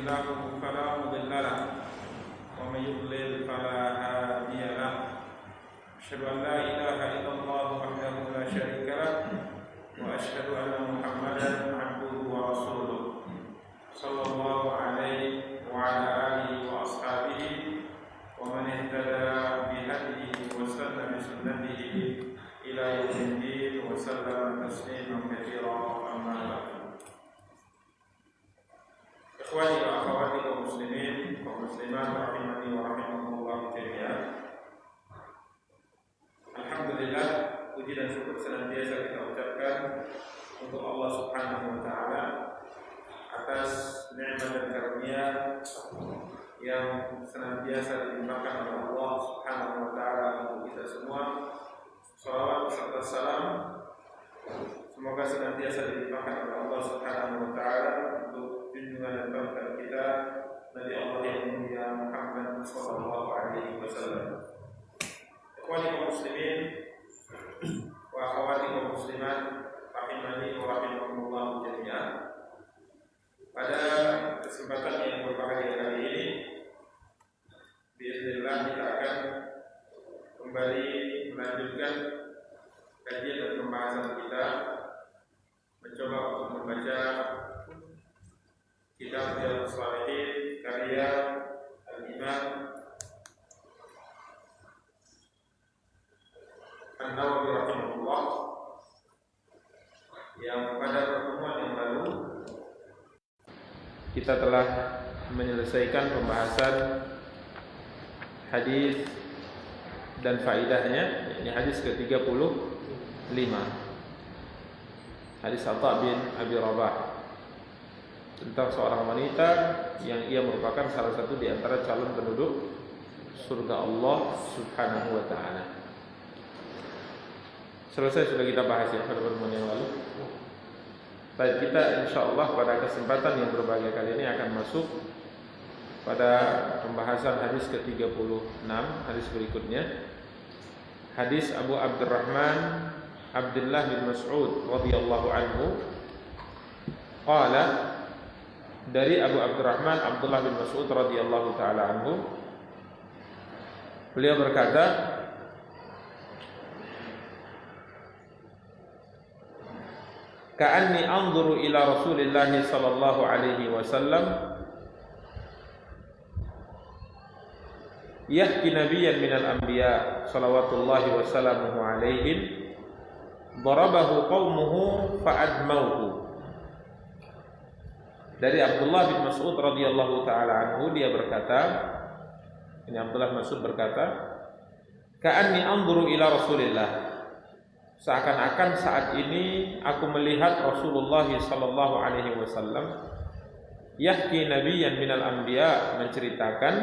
الله فلا مضل له ومن يضلل فلا هادي له أشهد أن لا إله إلا الله وحده لا شريك له وأشهد أن محمدا عبده ورسوله صلى الله عليه وعلى آله وأصحابه ومن اهتدى بهديه واستنى بسنته إلى يوم الدين وسلم تسليما كثيرا أما بعد. Ikhwani wa akhwati kaum muslimin wa muslimat rahimani wa rahimakumullah jami'an. Alhamdulillah, puji dan syukur senantiasa kita ucapkan untuk Allah Subhanahu wa taala atas nikmat dan karunia yang senantiasa dilimpahkan oleh Allah Subhanahu wa taala untuk kita semua. Salawat serta salam semoga senantiasa dilimpahkan oleh Allah Subhanahu wa taala untuk junjungan dan panutan kita Nabi Allah yang mulia Muhammad sallallahu alaihi wasallam. Ikhwani kaum muslimin wa akhwati kaum muslimat rahimani wa rahimakumullah jami'an. Pada kesempatan yang berbahagia kali ini bismillah kita akan kembali melanjutkan kajian dan pembahasan kita, mencoba untuk membaca kitab Riyadhus Shalihin karya Al-Imam An-Nawawi rahimahullah, yang pada pertemuan yang lalu kita telah menyelesaikan pembahasan hadis dan faidahnya. Ini hadis ke-35, hadis Atha bin Abi Rabah, tentang seorang wanita yang ia merupakan salah satu di antara calon penduduk surga Allah Subhanahu wa taala. Selesai sudah kita bahas ya pada pertemuan yang lalu. Baik, kita insyaallah pada kesempatan yang berbahagia kali ini akan masuk pada pembahasan hadis ke-36, hadis berikutnya. Hadis Abu Abdurrahman Abdullah bin Mas'ud radhiyallahu anhu qala, dari Abu Abdurrahman Abdullah bin Mas'ud radhiyallahu taala anhu, beliau berkata, ka'anni anzuru ila Rasulillah sallallahu alaihi wasallam yahki nabiyyan minal anbiya salawatullahi wa salamuhu alaihim darabahu qaumuhu fa'admauhu. Dari Abdullah bin Mas'ud radhiyallahu taala anhu, dia berkata, ini Abdullah bin Mas'ud berkata, ka'anni anzuru ila Rasulillah, seakan-akan saat ini aku melihat Rasulullah sallallahu alaihi wasallam yahki nabiyyan minal anbiya, menceritakan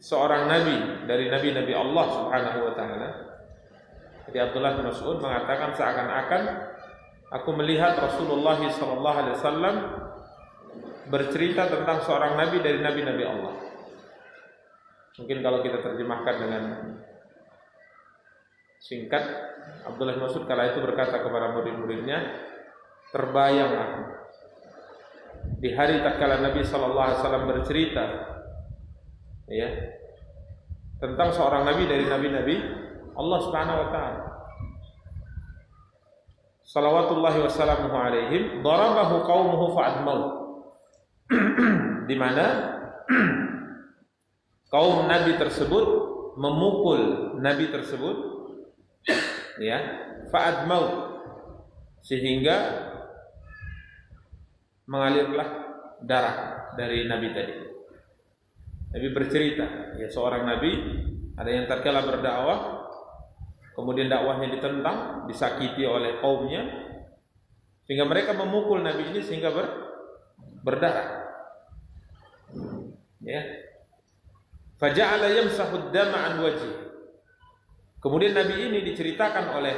seorang nabi dari nabi-nabi Allah Subhanahu wa taala. Jadi Abdullah bin Mas'ud mengatakan seakan-akan aku melihat Rasulullah sallallahu alaihi wasallam bercerita tentang seorang nabi dari nabi-nabi Allah. Mungkin kalau kita terjemahkan dengan singkat, Abdullah bin Mas'ud kala itu berkata kepada murid-muridnya, terbayang aku di hari tatkala Nabi sallallahu alaihi wasallam bercerita ya tentang seorang nabi dari nabi-nabi Allah Subhanahu wa taala. Salawatullahi wassalamuhu alaihim darabahu qaumuhu fa'admau, di mana kaum nabi tersebut memukul nabi tersebut ya, fa'admau, sehingga mengalirlah darah dari nabi tadi. Nabi bercerita, ya seorang nabi ada yang tatkala berdakwah, kemudian dakwahnya ditentang, disakiti oleh kaumnya, sehingga mereka memukul nabi ini sehingga berdarah. Ya. Faja'ala yamsahu ad-dama an wajhi. Kemudian nabi ini diceritakan oleh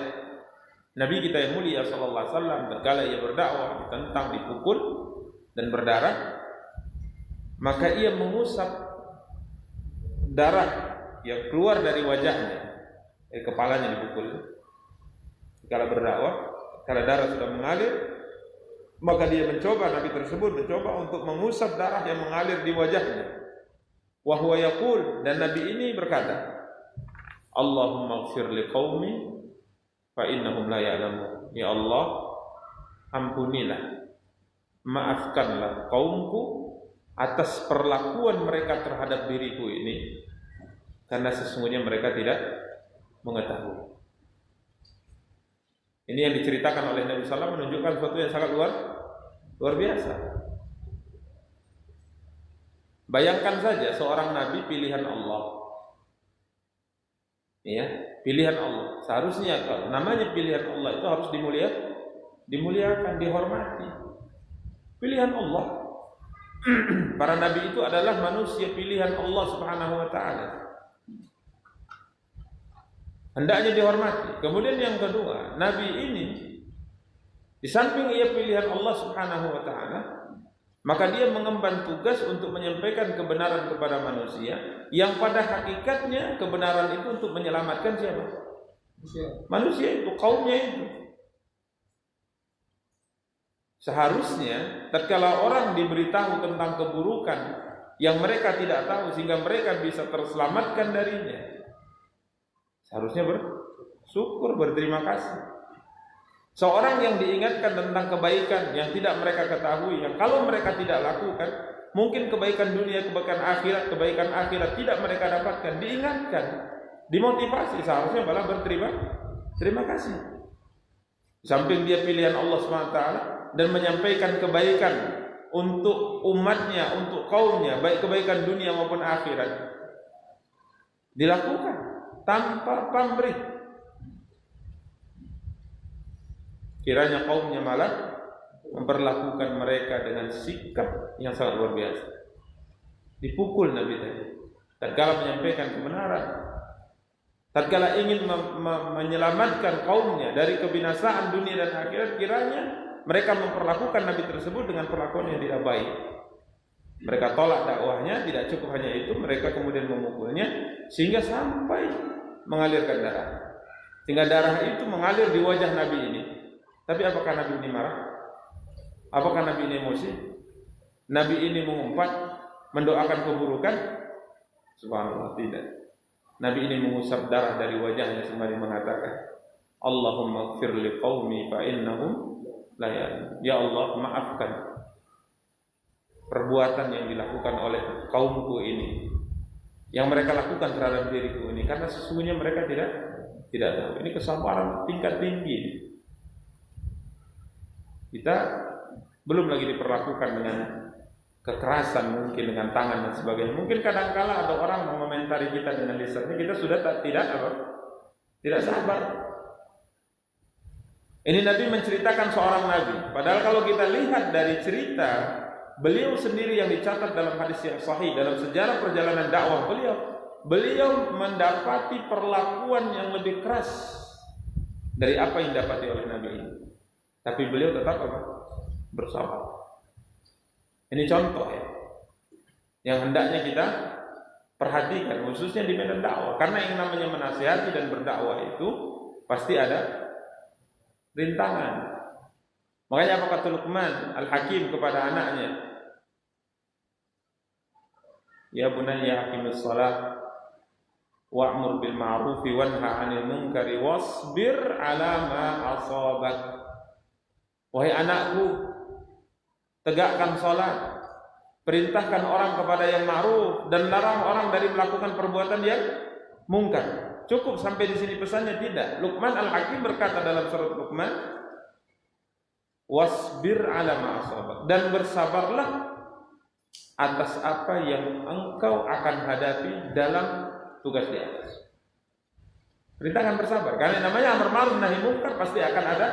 nabi kita yang mulia sallallahu alaihi wasallam, tatkala ia berdakwah ditentang, dipukul dan berdarah, maka ia mengusap darah yang keluar dari wajahnya, kepalanya dipukul. Kalau berdakwah, kalau darah sudah mengalir, Maka dia mencoba, Nabi tersebut mencoba untuk mengusap darah yang mengalir di wajahnya. Wa huwa yaqul, dan Nabi ini berkata, Allahumma ighfir liqaumi fa innahum la ya'lamun. Ya Allah, ampunilah, maafkanlah kaumku atas perlakuan mereka terhadap diriku ini, karena sesungguhnya mereka tidak mengetahui. Ini yang diceritakan oleh Nabi SAW menunjukkan sesuatu yang sangat luar biasa. Bayangkan saja seorang Nabi pilihan Allah, ya, pilihan Allah. Seharusnya kalau namanya pilihan Allah itu harus dimuliakan, dihormati. Pilihan Allah. Para nabi itu adalah manusia pilihan Allah Subhanahu wa taala. Hendaknya dihormati. Kemudian yang kedua, nabi ini di samping ia pilihan Allah Subhanahu wa taala, maka dia mengemban tugas untuk menyampaikan kebenaran kepada manusia, yang pada hakikatnya kebenaran itu untuk menyelamatkan siapa? Manusia itu, kaumnya itu. Seharusnya tatkala orang diberitahu tentang keburukan yang mereka tidak tahu sehingga mereka bisa terselamatkan darinya, seharusnya bersyukur, berterima kasih. Seorang yang diingatkan tentang kebaikan yang tidak mereka ketahui, yang kalau mereka tidak lakukan, mungkin kebaikan dunia, kebaikan akhirat tidak mereka dapatkan, diingatkan, dimotivasi, seharusnya malah berterima kasih. Samping dia pilihan Allah SWT dan menyampaikan kebaikan untuk umatnya, untuk kaumnya, baik kebaikan dunia maupun akhirat, dilakukan tanpa pamrih. Kiranya kaumnya malah memperlakukan mereka dengan sikap yang sangat luar biasa. Dipukul Nabi tadi tatkala menyampaikan kebenaran, tatkala ingin menyelamatkan kaumnya dari kebinasaan dunia dan akhirat, kiranya mereka memperlakukan Nabi tersebut dengan perlakuan yang tidak baik. Mereka tolak dakwahnya, tidak cukup hanya itu, mereka kemudian memukulnya sehingga sampai mengalirkan darah. Sehingga darah itu mengalir di wajah Nabi ini. Tapi apakah Nabi ini marah? Apakah Nabi ini emosi? Nabi ini mengumpat, mendoakan keburukan? Subhanallah, tidak. Nabi ini mengusap darah dari wajahnya sembari mengatakan, Allahumma ighfir liqaumi fa innahum la ya'lamun. Ya Allah, maafkan perbuatan yang dilakukan oleh kaumku ini, yang mereka lakukan terhadap diriku ini, karena sesungguhnya mereka tidak tahu. Ini kesabaran tingkat tinggi. Kita belum lagi diperlakukan dengan kekerasan, mungkin dengan tangan dan sebagainya. Mungkin kadang-kala ada orang mengomentari kita dengan lisannya, kita sudah tidak sabar. Ini Nabi menceritakan seorang Nabi. Padahal kalau kita lihat dari cerita beliau sendiri yang dicatat dalam hadis yang sahih, dalam sejarah perjalanan dakwah beliau mendapati perlakuan yang lebih keras dari apa yang didapati oleh Nabi ini. Tapi beliau tetap bersabar. Ini contoh ya, yang hendaknya kita perhatikan, khususnya di medan dakwah. Karena yang namanya menasihati dan berdakwah itu pasti ada rintangan. Makanya apa kata Luqman Al-Hakim kepada anaknya? Ya bunayya aqimis shalah wa'mur bil ma'ruf wanha 'anil munkari wasbir 'ala ma asabak. Wahai anakku, tegakkan salat, perintahkan orang kepada yang ma'ruf dan larang orang dari melakukan perbuatan yang mungkar. Cukup sampai di sini pesannya? Tidak. Luqman Al-Hakim berkata dalam surat Luqman, wasbir 'ala ma asabak, dan bersabarlah atas apa yang engkau akan hadapi dalam tugas di atas. Perintahkan bersabar, karena namanya amar ma'ruf nahi mungkar pasti akan ada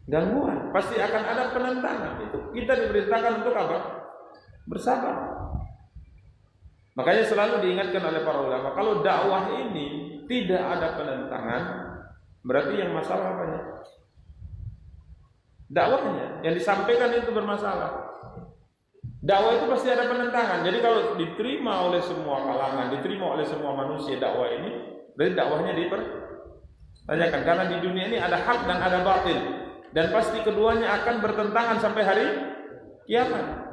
gangguan, pasti akan ada penentangan. Itu kita diperintahkan untuk apa? Bersabar. Makanya selalu diingatkan oleh para ulama, kalau dakwah ini tidak ada penentangan, berarti yang masalah apanya? Dakwahnya, yang disampaikan itu bermasalah. Dakwah itu pasti ada penentangan. Jadi kalau diterima oleh semua kalangan, diterima oleh semua manusia dakwah ini, berarti dakwahnya dipertanyakan. Karena di dunia ini ada hak dan ada batil. dan pasti keduanya akan bertentangan sampai hari kiamat.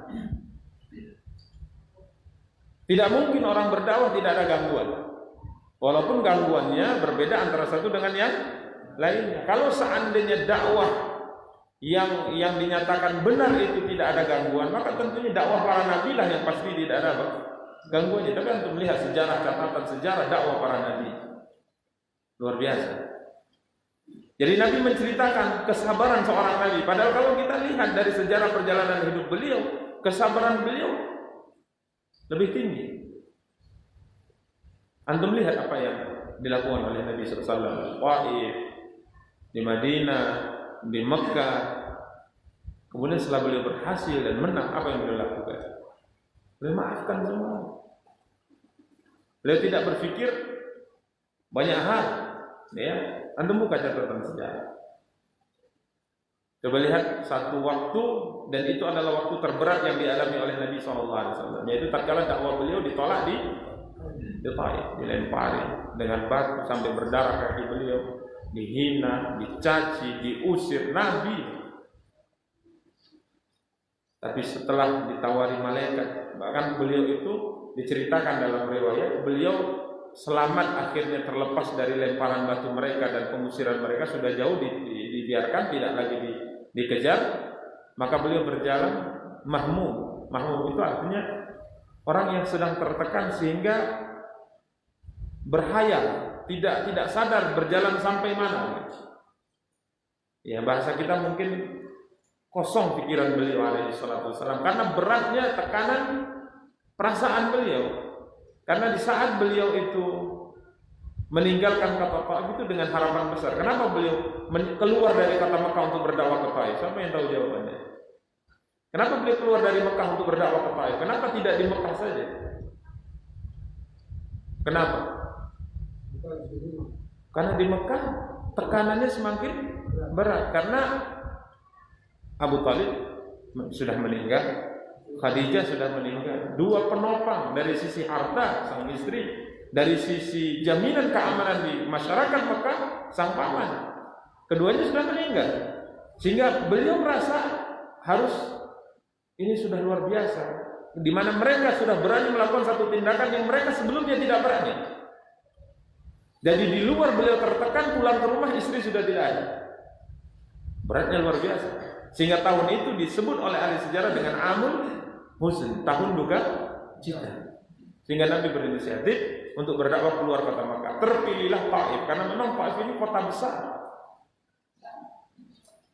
Tidak mungkin orang berdakwah tidak ada gangguan, walaupun gangguannya berbeda antara satu dengan yang lainnya. Kalau seandainya dakwah yang dinyatakan benar itu tidak ada gangguan, maka tentunya dakwah para nabi lah yang pasti tidak ada gangguannya. Tapi untuk melihat sejarah, catatan sejarah dakwah para nabi luar biasa. Jadi Nabi menceritakan kesabaran seorang nabi. Padahal kalau kita lihat dari sejarah perjalanan hidup beliau, kesabaran beliau lebih tinggi. Antum lihat apa yang dilakukan oleh Nabi SAW. Taif, di Madinah, di Mekah. Kemudian setelah beliau berhasil dan menang, apa yang beliau lakukan? Beliau maafkan semua. Beliau tidak berpikir banyak hal. Ya, antum buka catatan sejarah. Coba lihat satu waktu, dan itu adalah waktu terberat yang dialami oleh Nabi SAW, yaitu tatkala dakwah beliau ditolak di Taif, dilempari dengan batu sampai berdarah kaki beliau, dihina, dicaci, diusir Nabi. Tapi setelah ditawari malaikat, bahkan beliau itu diceritakan dalam riwayat, beliau selamat akhirnya terlepas dari lemparan batu mereka dan pengusiran mereka, sudah jauh dibiarkan, tidak lagi dikejar, maka beliau berjalan mahmum. Mahmum itu artinya orang yang sedang tertekan sehingga berhayal, tidak sadar berjalan sampai mana. Ya, bahasa kita mungkin kosong pikiran beliau alaihi salatu wasallam karena beratnya tekanan perasaan beliau. Karena di saat beliau itu meninggalkan kota Taif itu dengan harapan besar. Kenapa beliau keluar dari kota Mekah untuk berdakwah ke Taif? Siapa yang tahu jawabannya? Kenapa beliau keluar dari Mekah untuk berdakwah ke Taif? Kenapa tidak di Mekah saja? Kenapa? Karena di Mekah tekanannya semakin berat. Karena Abu Thalib sudah meninggal, Khadijah sudah meninggal. Dua penopang dari sisi harta sang istri, dari sisi jaminan keamanan di masyarakat Mekah sang paman. Keduanya sudah meninggal. Sehingga beliau merasa harus, ini sudah luar biasa, di mana mereka sudah berani melakukan satu tindakan yang mereka sebelumnya tidak berani. Jadi di luar beliau tertekan, pulang ke rumah istri sudah tidak ada. Beratnya luar biasa. Sehingga tahun itu disebut oleh ahli sejarah dengan Amul Huzn, tahun duka cita. Sehingga Nabi berinisiatif untuk berdakwah keluar kota Makkah. Terpilihlah Taif karena memang Taif ini kota besar.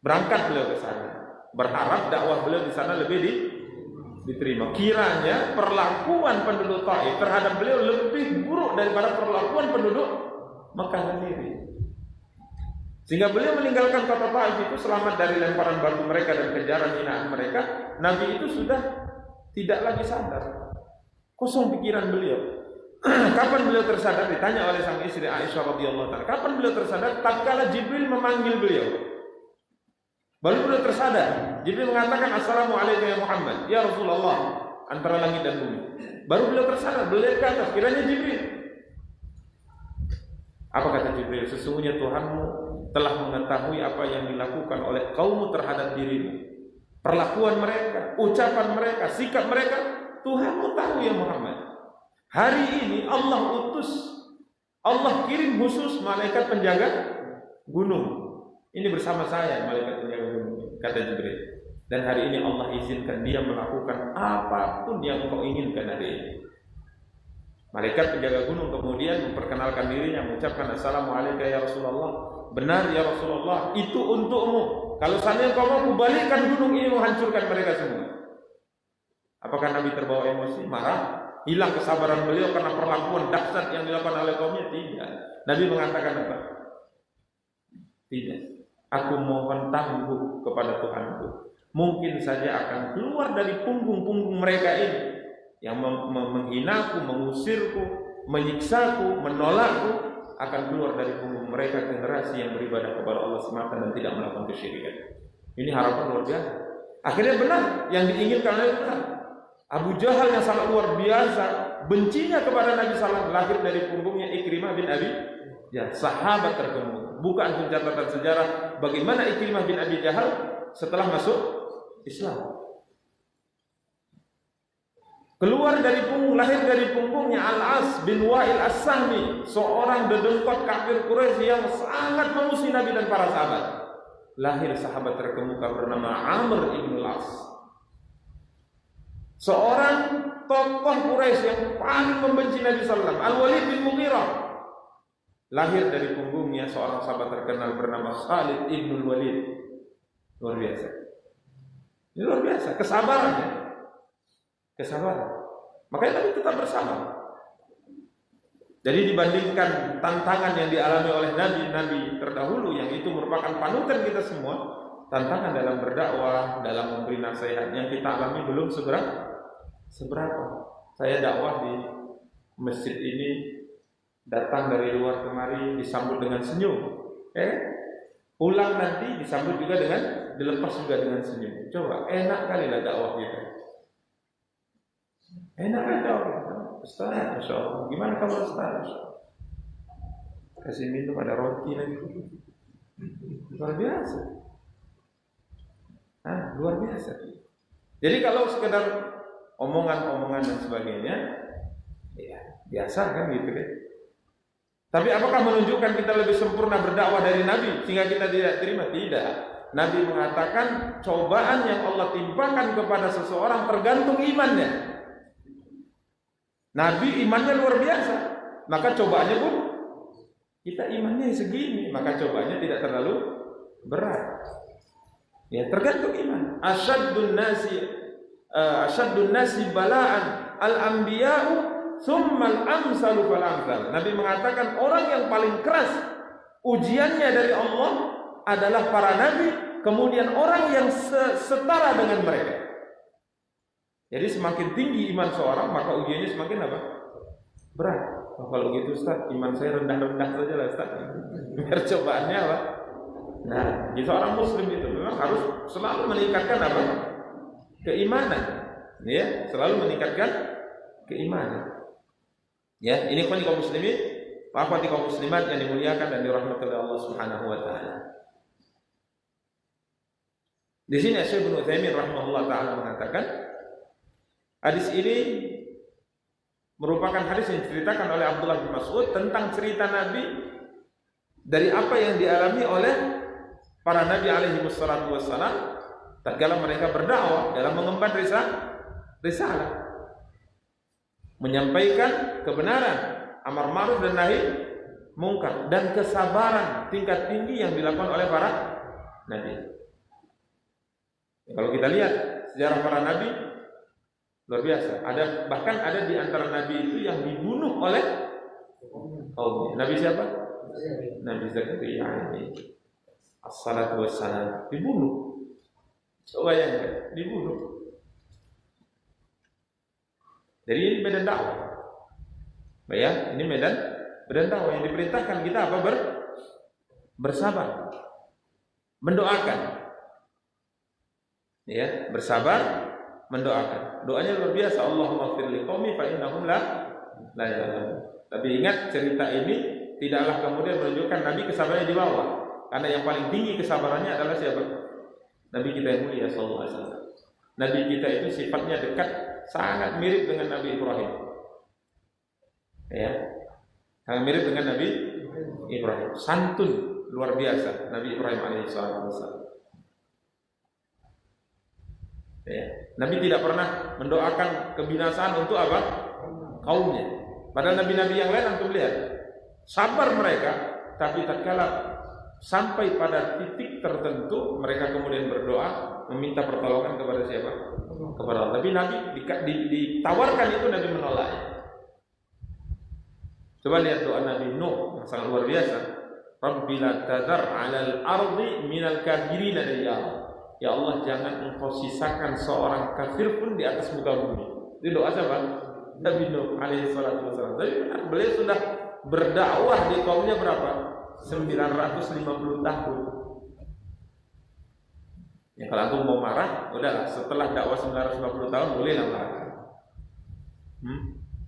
Berangkat beliau ke sana, berharap dakwah beliau di sana lebih diterima. Kiranya perlakuan penduduk Taif terhadap beliau lebih buruk daripada perlakuan penduduk Makkah sendiri. Sehingga beliau meninggalkan kota Taif itu selamat dari lemparan batu mereka dan kejaran hinaan mereka. Nabi itu sudah tidak lagi sadar, kosong pikiran beliau. Kapan beliau tersadar? Ditanya oleh sang istri Aisyah radhiyallahu taala. Kapan beliau tersadar? Tatkala Jibril memanggil beliau, baru beliau tersadar. Jibril mengatakan Assalamualaikum ya Muhammad, ya Rasulullah, antara langit dan bumi. Baru beliau tersadar, beliau ke atas, kiranya Jibril. Apa kata Jibril? Sesungguhnya Tuhanmu telah mengetahui apa yang dilakukan oleh kaummu terhadap dirimu. Perlakuan mereka, ucapan mereka, sikap mereka, Tuhanmu tahu ya Muhammad. Hari ini Allah utus, Allah kirim khusus malaikat penjaga gunung. Ini bersama saya malaikat penjaga gunung, kata Jibril. Dan hari ini Allah izinkan dia melakukan apapun yang engkau inginkan hari ini. Malaikat penjaga gunung kemudian memperkenalkan dirinya, mengucapkan Assalamualaikum ya Rasulullah. Benar ya Rasulullah, itu untukmu. Kalau seandainya kau mau balikkan gunung ini, menghancurkan mereka semua. Apakah Nabi terbawa emosi, marah, hilang kesabaran beliau karena perlakuan dahsyat yang dilakukan oleh kaumnya? Tidak. Nabi mengatakan apa? Tidak. Aku mohon tangguh kepada Tuhanku. Mungkin saja akan keluar dari punggung-punggung mereka ini yang menghinaku, mengusirku, menyiksaku, menolakku, akan keluar dari punggung mereka generasi yang beribadah kepada Allah semata dan tidak melakukan kesyirikan. Ini harapan luar biasa. Akhirnya benar yang diinginkan oleh benar. Abu Jahal yang sangat luar biasa bencinya kepada Nabi SAW lahir dari punggungnya Ikrimah bin Abi Jahl, sahabat terkemuka. Buka antum catatan sejarah bagaimana Ikrimah bin Abi Jahal setelah masuk Islam. Keluar dari punggung, lahir dari punggungnya Al-As bin Wa'il As-Sahmi, seorang dedengkot kafir Quraisy yang sangat memusuhi Nabi dan para sahabat. Lahir sahabat terkemuka bernama Amr ibn Al-As, seorang tokoh Quraisy yang paling membenci Nabi sallallahu alaihi wasallam. Al-Walid bin Mughirah, lahir dari punggungnya seorang sahabat terkenal bernama Khalid ibn Walid. Luar biasa. Ini luar biasa kesabarannya. Kesabaran. Makanya Nabi tetap bersabar. Jadi dibandingkan tantangan yang dialami oleh nabi-nabi terdahulu yang itu merupakan panutan kita semua, tantangan dalam berdakwah, dalam memberi nasihat yang kita alami belum seberapa. Saya dakwah di masjid ini, datang dari luar kemari disambut dengan senyum. Pulang nanti disambut juga dengan, dilepas juga dengan senyum. Coba, enak kali lah dakwah kita. Enak aja, Ustaz, Masya Allah. Gimana kamu Ustaz? Kasih minum, ada roti lagi. Luar biasa. Luar biasa. Jadi kalau sekedar omongan-omongan dan sebagainya, ya biasa kan gitu kan. Tapi apakah menunjukkan kita lebih sempurna berdakwah dari Nabi sehingga kita tidak terima? Tidak. Nabi mengatakan cobaan yang Allah timpakan kepada seseorang tergantung imannya. Nabi imannya luar biasa, maka cobaannya pun kita imannya segini, maka cobaannya tidak terlalu berat. Ya, tergantung iman. Asyaddun nasi bala'an al-anbiya'u tsummal amsalu fal amsal. Nabi mengatakan orang yang paling keras ujiannya dari Allah adalah para nabi, kemudian orang yang setara dengan mereka. Jadi semakin tinggi iman seorang, maka ujiannya semakin apa? Berat. Kalau gitu Ustaz, iman saya rendah-rendah saja lah Ustaz. Biar cobaannya apa? Nah, jadi seorang muslim itu memang harus selalu meningkatkan apa? Keimanan. Ya, selalu meningkatkan keimanan. Ya, ini kaum muslimin, kaum muslimat yang dimuliakan dan dirahmati oleh Allah Subhanahu wa taala. Di sini Syekh Ibnu Utsaimin rahimahullah taala mengatakan, hadis ini merupakan hadis yang diceritakan oleh Abdullah bin Mas'ud tentang cerita Nabi dari apa yang dialami oleh para Nabi alaihi wassalatu wassalam tatkala mereka berdakwah dalam mengemban risalah, menyampaikan kebenaran, amar ma'ruf dan nahi mungkar, dan kesabaran tingkat tinggi yang dilakukan oleh para Nabi. Kalau kita lihat sejarah para Nabi luar biasa. Bahkan ada di antara nabi itu yang dibunuh oleh kaumnya. Nabi siapa? Nabi Zakaria as-salatu wassalam dibunuh. Coba bayangkan, dibunuh. Jadi ini medan dakwah. Bayang, ini medan dakwah yang diperintahkan kita apa? Bersabar. Mendoakan. Ya, bersabar, mendoakan. Doanya luar biasa. Allahumma ighfir li qaumi fa innahum la ya'lamun. Tapi ingat, cerita ini tidaklah kemudian menunjukkan Nabi kesabarannya di bawah. Karena yang paling tinggi kesabarannya adalah siapa? Nabi kita yang mulia sallallahu alaihi wasallam. Nabi kita itu sifatnya dekat, sangat mirip dengan Nabi Ibrahim. Ya. Sangat mirip dengan Nabi Ibrahim. Santun luar biasa Nabi Ibrahim alaihi wasallam. Ya. Nabi tidak pernah mendoakan kebinasaan untuk apa? Kaumnya. Padahal nabi-nabi yang lain antum lihat, sabar mereka, tapi tatkala sampai pada titik tertentu mereka kemudian berdoa meminta pertolongan kepada siapa? Kepada Allah. Tapi Nabi ditawarkan itu, Nabi menolak. Coba lihat doa Nabi Nuh yang sangat luar biasa. Rabbi la tadhar 'alal ardi minal kafirin diyara. Ya Allah, jangan engkau sisakan seorang kafir pun di atas muka bumi. Itu doa siapa? Nabi Nuh alaihi salatu wasallam. Tapi beliau sudah berdakwah di kaumnya berapa? 950 tahun. Ya, kalau aku mau marah, udahlah, setelah dakwah 950 tahun bolehlah marah.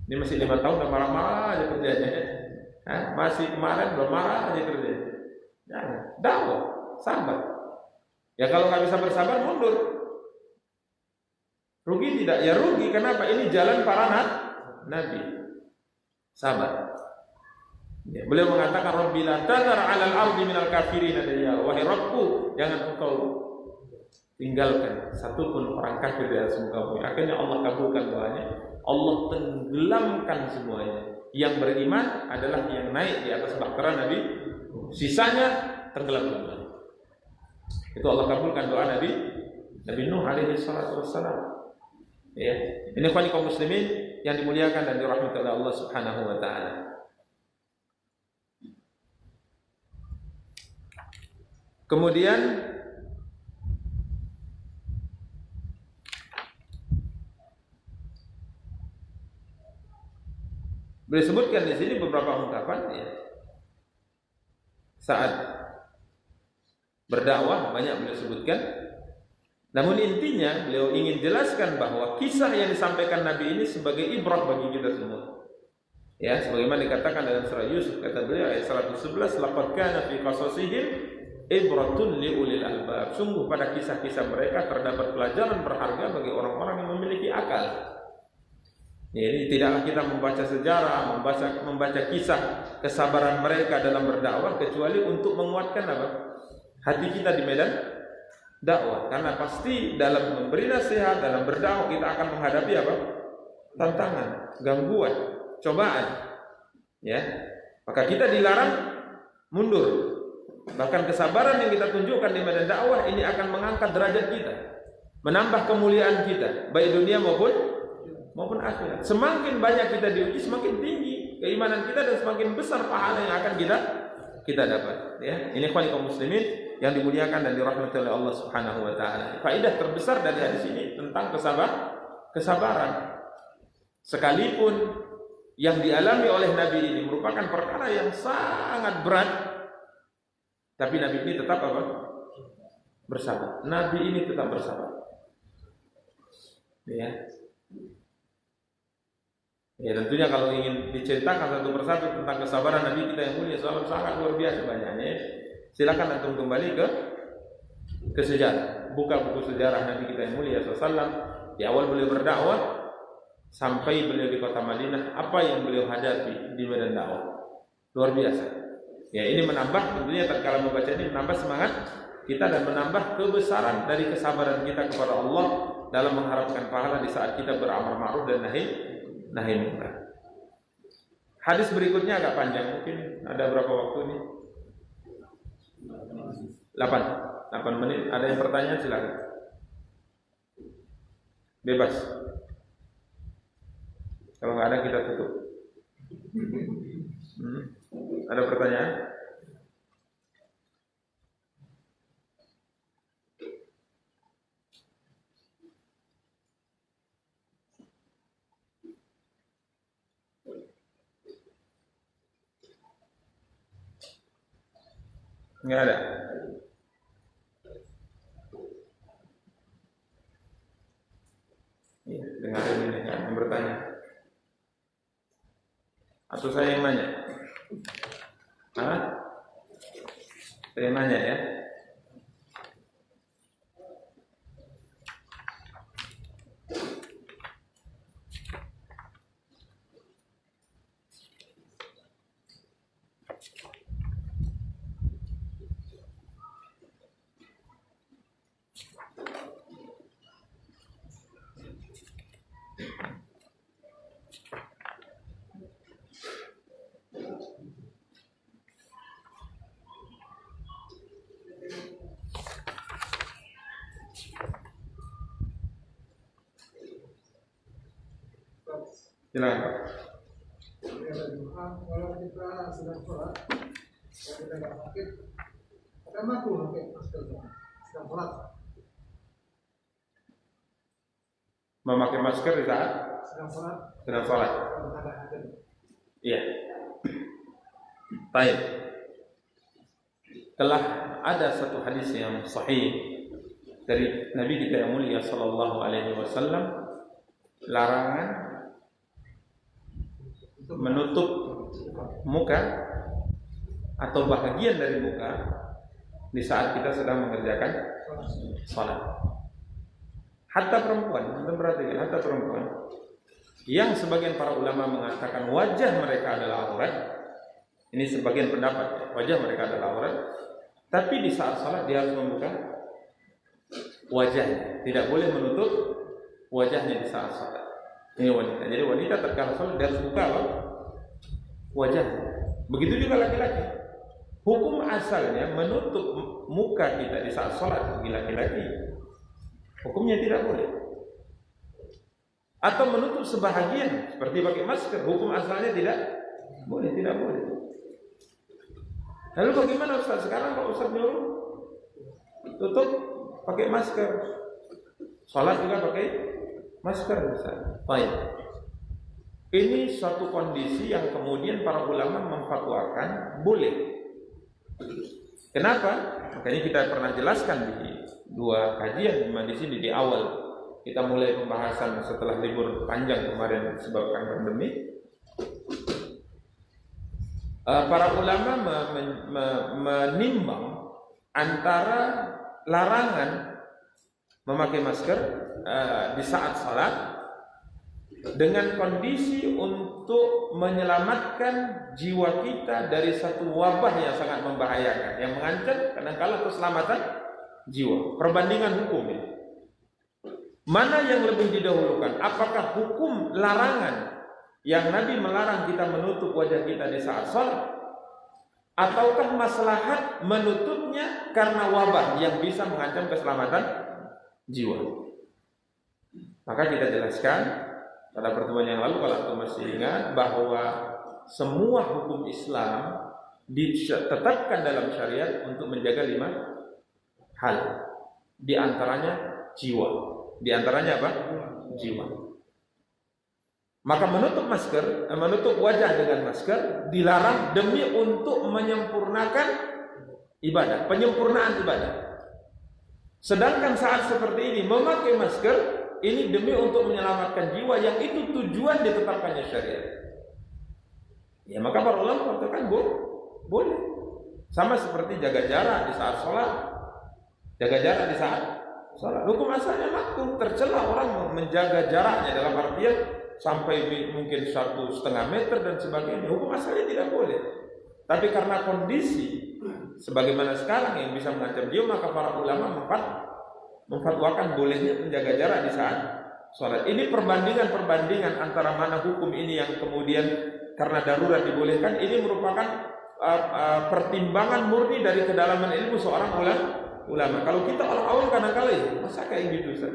Ini masih 5 tahun udah marah-marah aja kerjanya. Masih kemarin udah marah aja kerjanya. Jangan. Dakwah, sabar. Ya kalau nggak bisa bersabar, mundur. Rugi tidak? Ya rugi. Kenapa? Ini jalan para nabi. Sabar. Ya, beliau mengatakan, Rabbi la tadhar 'alal ardi minal kafirin diyar. Wahai Rabbku, jangan engkau tinggalkan satupun orang kafir di atas muka bumi. Akhirnya Allah kabulkan doanya. Allah tenggelamkan semuanya. Yang beriman adalah yang naik di atas bahtera Nabi. Sisanya tenggelam semua. Itu Allah kabulkan doa Nabi Nuh alaihi salatu wassalam. Ya, ini kaum muslimin yang dimuliakan dan dirahmati oleh Allah Subhanahu wa taala. Kemudian beliau sebutkan di sini beberapa ungkapan ya. Saat berdakwah banyak beliau sebutkan. Namun intinya beliau ingin jelaskan bahwa kisah yang disampaikan Nabi ini sebagai ibrah bagi kita semua. Ya, sebagaimana dikatakan dalam surah Yusuf, kata beliau ayat 111, laqad kana fi qasasihim ibratun li ulil albab. Sungguh pada kisah-kisah mereka terdapat pelajaran berharga bagi orang-orang yang memiliki akal. Jadi tidaklah kita membaca sejarah, membaca kisah kesabaran mereka dalam berdakwah kecuali untuk menguatkan apa? Hati kita di medan dakwah. Karena pasti dalam memberi nasihat, dalam berdakwah kita akan menghadapi apa? Tantangan, gangguan, cobaan. Ya. Maka kita dilarang mundur. Bahkan kesabaran yang kita tunjukkan di medan dakwah ini akan mengangkat derajat kita, menambah kemuliaan kita, baik dunia maupun akhirat. Semakin banyak kita diuji, semakin tinggi keimanan kita dan semakin besar pahala yang akan kita dapat. Ya, ini kaum muslimin yang dimuliakan dan dirahmati oleh Allah Subhanahu wa taala. Faedah terbesar dari hadis ini tentang kesabaran. Sekalipun yang dialami oleh Nabi ini merupakan perkara yang sangat berat, tapi Nabi ini tetap apa? Bersabar. Nabi ini tetap bersabar. Ya. Ya tentunya kalau ingin diceritakan satu persatu tentang kesabaran Nabi kita yang mulia SAW sangat luar biasa banyaknya. Silakan antum kembali ke sejarah. Buka buku sejarah Nabi kita yang mulia SAW. Di awal beliau berdakwah sampai beliau di kota Madinah, apa yang beliau hadapi di medan dakwah. Luar biasa. Ya ini menambah tentunya tatkala membaca ini menambah semangat kita dan menambah kebesaran dari kesabaran kita kepada Allah dalam mengharapkan pahala di saat kita beramal ma'ruf dan nahi munkar. Hadis berikutnya agak panjang, mungkin ada berapa waktu ini? 8 menit. Ada yang pertanyaan silakan. Bebas. Kalau nggak ada kita tutup. Ada pertanyaan? Nggak ada. Ya, dengarin ini yang bertanya. Atau saya yang nanya? Saya yang nanya ya. Silakan Pak. Kalau kita sedang sholat, kalau kita nggak sakit, kita makruh pakai masker sedang sholat. Memakai masker di saat sedang sholat. Iya. Baik. Telah ada satu hadis yang sahih dari Nabi kita yang mulia sallallahu alaihi wasallam, larangan menutup muka atau bahagian dari muka di saat kita sedang mengerjakan sholat. Hatta perempuan, kita perhatikan, hatta perempuan yang sebagian para ulama mengatakan wajah mereka adalah aurat. Ini sebagian pendapat, wajah mereka adalah aurat. Tapi di saat sholat dia harus membuka wajahnya, tidak boleh menutup wajahnya di saat sholat. Ini wanita. Jadi wanita tatkala sholat dia harus buka wajahnya. Begitu juga laki-laki. Hukum asalnya menutup muka kita di saat sholat bagi laki-laki. Hukumnya tidak boleh. Atau menutup sebahagian seperti pakai masker. Hukum asalnya tidak boleh, tidak boleh. Lalu bagaimana Ustaz? Sekarang kalau Ustaz nyuruh tutup pakai masker, sholat juga pakai masker misalnya. Baik. Ini suatu kondisi yang kemudian para ulama memfatwakan boleh. Kenapa? Makanya kita pernah jelaskan di dua kajian di sini di awal kita mulai pembahasan setelah libur panjang kemarin disebabkan pandemi. Para ulama menimbang antara larangan memakai masker di saat salat dengan kondisi untuk menyelamatkan jiwa kita dari satu wabah yang sangat membahayakan, yang mengancam kadang-kala keselamatan jiwa. Perbandingan hukum ini, mana yang lebih didahulukan? Apakah hukum larangan yang Nabi melarang kita menutup wajah kita di saat sholat, ataukah maslahat menutupnya karena wabah yang bisa mengancam keselamatan jiwa? Maka kita jelaskan pada pertemuan yang lalu, kalau aku masih ingat, bahwa semua hukum Islam ditetapkan dalam syariat untuk menjaga 5 hal. Di antaranya jiwa. Di antaranya apa? Jiwa. Maka menutup masker, menutup wajah dengan masker dilarang demi untuk menyempurnakan ibadah, penyempurnaan ibadah. Sedangkan saat seperti ini memakai masker ini demi untuk menyelamatkan jiwa, yang itu tujuan ditetapkannya syariat. Ya, maka para ulama mengatakan boleh. Sama seperti jaga jarak di saat sholat. Jaga jarak di saat sholat. Hukum asalnya makruh, tercela orang menjaga jaraknya dalam artian sampai mungkin 1,5 meter dan sebagainya. Hukum asalnya tidak boleh. Tapi karena kondisi sebagaimana sekarang yang bisa mengancam jiwa, maka para ulama memfatwakan bolehnya menjaga jarak di saat sholat. Ini perbandingan antara mana hukum ini yang kemudian karena darurat dibolehkan. Ini merupakan pertimbangan murni dari kedalaman ilmu seorang ulama. Kalau kita orang awam kadang-kala ya, masa kayak gitu Ustaz?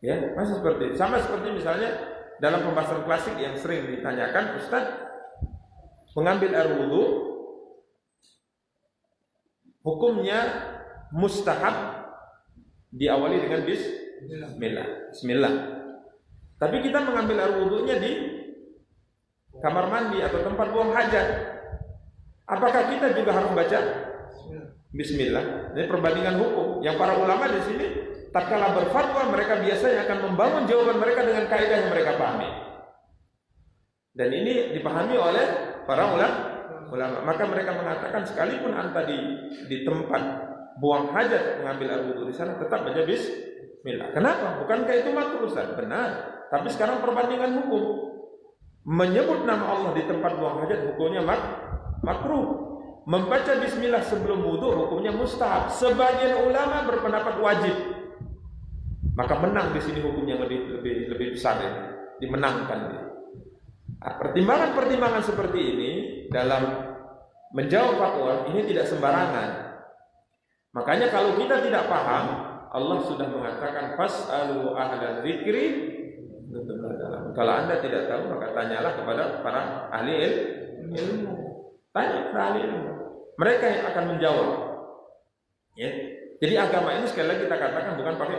Ya, masih seperti itu. Sama seperti misalnya dalam pembahasan klasik yang sering ditanyakan, Ustaz, mengambil air wudu hukumnya mustahab diawali dengan bismillah. Tapi kita mengambil air wudunya di kamar mandi atau tempat buang hajat. Apakah kita juga harus baca bismillah? Ini perbandingan hukum. Yang para ulama di sini tatkala berfatwa, mereka biasanya akan membangun jawaban mereka dengan kaidah yang mereka pahami. Dan ini dipahami oleh para ulama. Maka mereka mengatakan sekalipun anta di tempat buang hajat mengambil air wudu di sana tetap baca bismillah. Kenapa? Bukankah itu makruh Ustaz? Benar. Tapi sekarang perbandingan hukum. Menyebut nama Allah di tempat buang hajat hukumnya makruh. Membaca bismillah sebelum wudu hukumnya mustahab. Sebagian ulama berpendapat wajib. Maka menang di sini hukumnya lebih besar ya. Dimenangkan. Nah, pertimbangan seperti ini dalam menjawab fatwa ini tidak sembarangan. Makanya kalau kita tidak paham, Allah sudah mengatakan fas'alu ahla dzikri. Kalau Anda tidak tahu, maka tanyalah kepada para ahli ilmu. Tanya kepada ahli ilmu. Mereka yang akan menjawab. Ya. Jadi agama ini sekali lagi kita katakan bukan pakai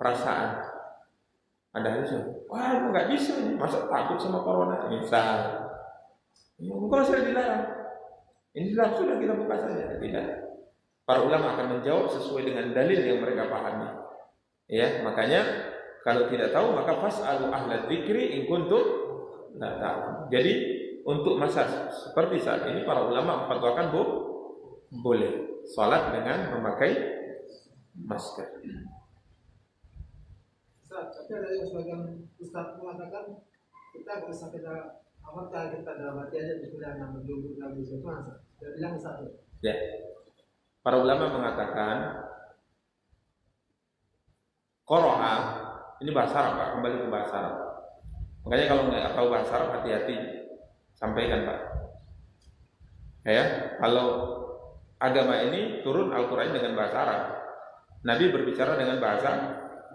perasaan. Ada harusnya, wah nggak bisa, masa takut sama corona? Misal, kalau saya dilarang, ini dilarang sudah kita buka saja. Tidak. Para ulama akan menjawab sesuai dengan dalil yang mereka pahami. Ya, makanya kalau tidak tahu maka fas'alu ahla dzikri in kuntum la ta'lamun. Jadi untuk masa seperti saat ini para ulama memfatwakan boleh sholat dengan memakai masker. Ustaz, tapi ada yang sebagian Ustaz mengatakan kita nggak usah kita dalam hati aja Bismillah nama dulu lagi Ustaz. Dia bilang Ustaz. Ya, para ulama mengatakan qira'a ini bahasa Arab, Pak. Kembali ke bahasa Arab. Makanya kalau nggak tahu bahasa Arab hati-hati sampaikan, Pak. Ya, kalau agama ini turun Al-Qur'an dengan bahasa Arab. Nabi berbicara dengan bahasa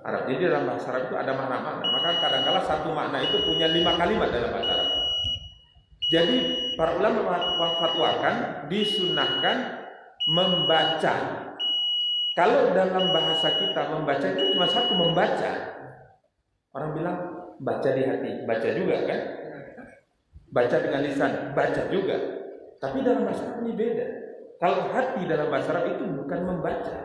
Arab. Jadi dalam bahasa Arab itu ada makna-makna. Maka kadang-kala satu makna itu punya 5 kalimat dalam bahasa Arab. Jadi para ulama fatwakan disunahkan membaca. Kalau dalam bahasa kita membaca itu cuma satu, membaca. Orang bilang baca di hati, baca juga kan? Baca dengan lisan, baca juga. Tapi dalam bahasa Arab ini beda. Kalau hati dalam bahasa Arab itu bukan membaca.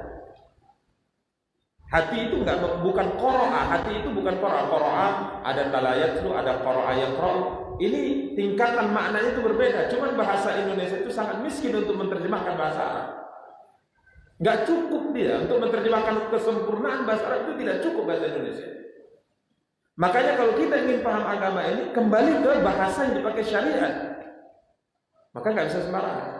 Hati itu bukan qira'a, hati itu bukan qira'a ada talayat itu, ada qira'a yang qira'a. Ini tingkatan maknanya itu berbeda. Cuman bahasa Indonesia itu sangat miskin untuk menerjemahkan bahasa Arab. Nggak cukup dia untuk menerjemahkan kesempurnaan bahasa Arab, itu tidak cukup bahasa Indonesia. Makanya kalau kita ingin paham agama ini, kembali ke bahasa yang dipakai syariat. Maka nggak bisa sembarangan.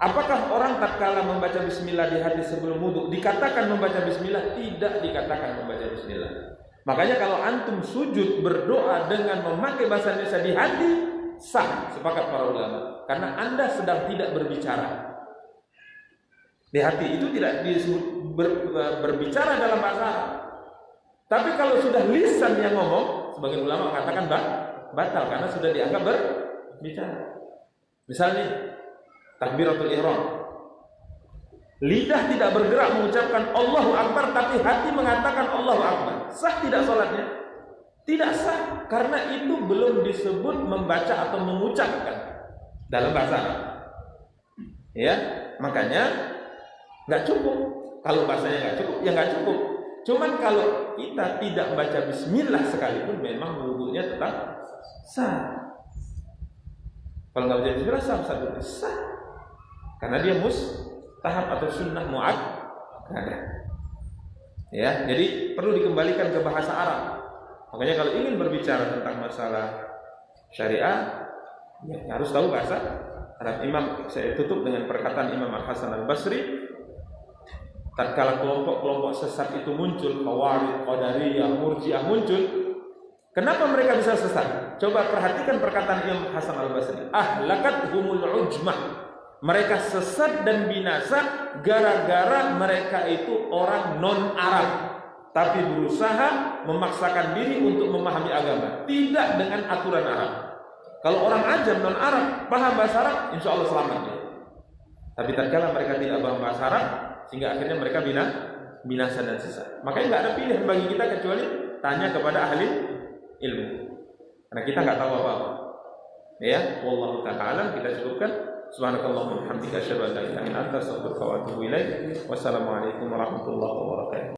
Apakah orang tatkala membaca bismillah di hati sebelum wudu dikatakan membaca bismillah? Tidak dikatakan membaca bismillah. Makanya kalau antum sujud berdoa dengan memakai bahasa Indonesia di hati, sah, sepakat para ulama. Karena Anda sedang tidak berbicara. Di hati itu tidak disebut berbicara dalam bahasa Arab. Tapi kalau sudah lisan yang ngomong, sebagian ulama mengatakan batal karena sudah dianggap berbicara. Misalnya takbiratul ihram. Lidah tidak bergerak mengucapkan Allahu Akbar, tapi hati mengatakan Allahu Akbar. Sah tidak sholatnya? Tidak sah, karena itu belum disebut membaca atau mengucapkan dalam bahasa Arab. Ya, makanya nggak cukup. Kalau bahasanya nggak cukup, ya nggak cukup. Cuman kalau kita tidak baca bismillah sekalipun, memang wudunya tetap sah. Kalau nggak baca bismillah sah. Karena dia mustahab atau sunnah mu'akkad. Ya, jadi perlu dikembalikan ke bahasa Arab. Makanya kalau ingin berbicara tentang masalah syariah, ya harus tahu bahasa Arab. Saya tutup dengan perkataan Imam Al-Hasan Al-Basri. Tatkala kelompok-kelompok sesat itu muncul, Khawarij, Qadariyah, Murji'ah muncul, kenapa mereka bisa sesat? Coba perhatikan perkataan Imam Hasan Al-Basri. Ahlakat humul ujmah. Mereka sesat dan binasa gara-gara mereka itu orang non-Arab, tapi berusaha memaksakan diri untuk memahami agama, tidak dengan aturan Arab. Kalau orang ajam non-Arab paham bahasa Arab, insya Allah selamat dia. Tapi tatkala mereka tidak paham bahasa Arab, sehingga akhirnya mereka binasa dan sesat. Makanya nggak ada pilihan bagi kita kecuali tanya kepada ahli ilmu, karena kita nggak tahu apa-apa. Ya, wallahu ta'ala alam. Kita cukupkan. Subhanakallahumma wa bihamdika asyhadu an la ilaha illa anta astaghfiruka wa atubu ilaik. Wassalamualaikum warahmatullahi wabarakatuh.